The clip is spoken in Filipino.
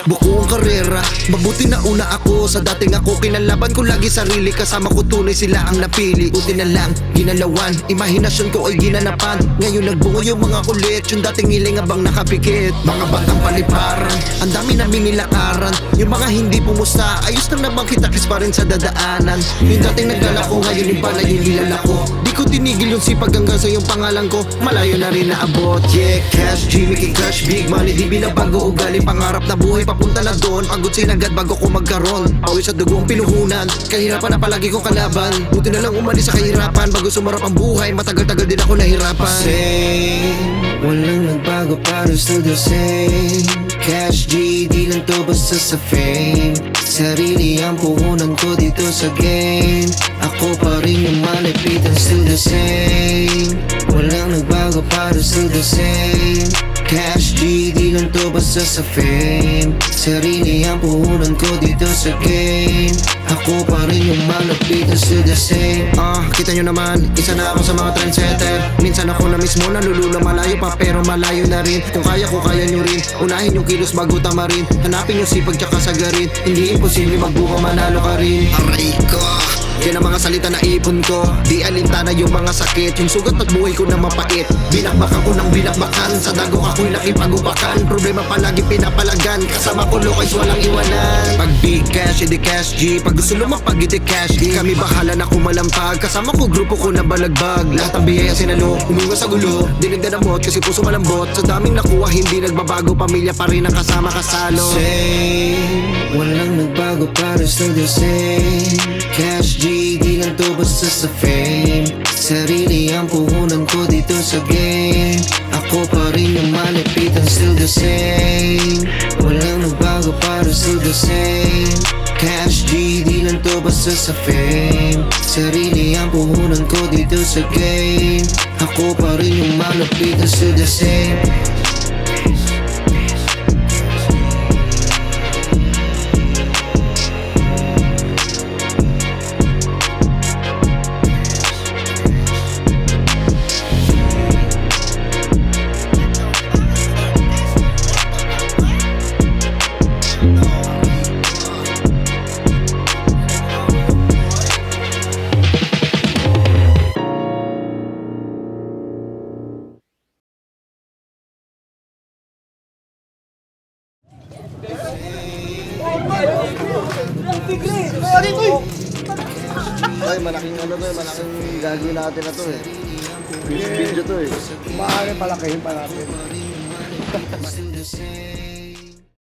Buko ang karera, mabuti na una ako. Sa dating ako, kinalaban ko lagi sarili. Kasama ko tunay sila ang napili. Buti na lang, ginalawan, imahinasyon ko ay ginanapan. Ngayon nagbungo yung mga kulit, yung dating hiling abang nakapikit. Mga batang paliparan, ang dami naming nilakaran. Yung mga hindi pumusta, ayos lang naman kita kiss pa rin sa dadaanan. Yung dating nagdala ko, ngayon iba na yung nilala ko. Di ko tinigil yung sipag hanggang sa yung pangalan ko. Malayo na rin naabot. Yeah, cash, G, Mickey Cash, big money. Di binabago ugali, pangarap na buhay papunta na doon. Pagod sinagad bago ko magkaroon. Pawis sa dugong pinuhunan, kahirapan na palagi ko kalaban. Buti na lang umalis sa kahirapan. Bago sumarap ang buhay, matagal-tagal din ako nahirapan. Same, walang nagbago, pero still the same. Cash G, di lang to basta sa fame. Sarili ang puhunan ko dito sa game. Ako pa rin yung malapitan, still the same. Walang nagbago, pero still the same. Cash G, di lang to basta sa fame. Sarili ang puhunan ko dito sa game. Ako pa rin yung malapitan, still the same. Kita nyo naman, isa na ako sa mga trendsetter. Minsan ako na mismo nalulula, malayo pa pero malayo na rin. Kung kaya ko, kaya nyo rin. Unahin yung kilos bago tamarin. Hanapin yung sipag tsaka sagarin. Hindi imposible magbuka, manalo ka rin. Aray ko, yan ang mga salita na ipon ko. Di alintana yung mga sakit. Yung sugat at buhay ko na mapait. Binakbakan ko ng binakbakan. Sa dagok ako'y nakipag-upakan. Problema palagi pinapalagan. Kasama ko lokais walang iwanan. Pag big cash, edi cash G. Pag gusto lumapag, edi cash D. Kami bahala na kumalampag. Kasama ko grupo ko na balagbag. Lahat ang biyaya sinalo, umiwas sa gulo. Dinig na damot kasi puso malambot. Sa daming nakuha hindi nagbabago. Pamilya pa rin ang kasama kasalo. Same, walang nagbago para still the same. Cash G, di lang to basta sa fame. Sarili ang puhunan ko dito sa game. Ako pa rin yung malapitan, still the same. Walang nagbago para still the same. Cash G, di lang to basta sa fame. Sarili ang puhunan ko dito sa game. Ako pa rin yung malapitan, still the same. Ay, malaking ano to eh, malaking gagawin natin na to eh. Video to eh. Maaari palakihin pa natin.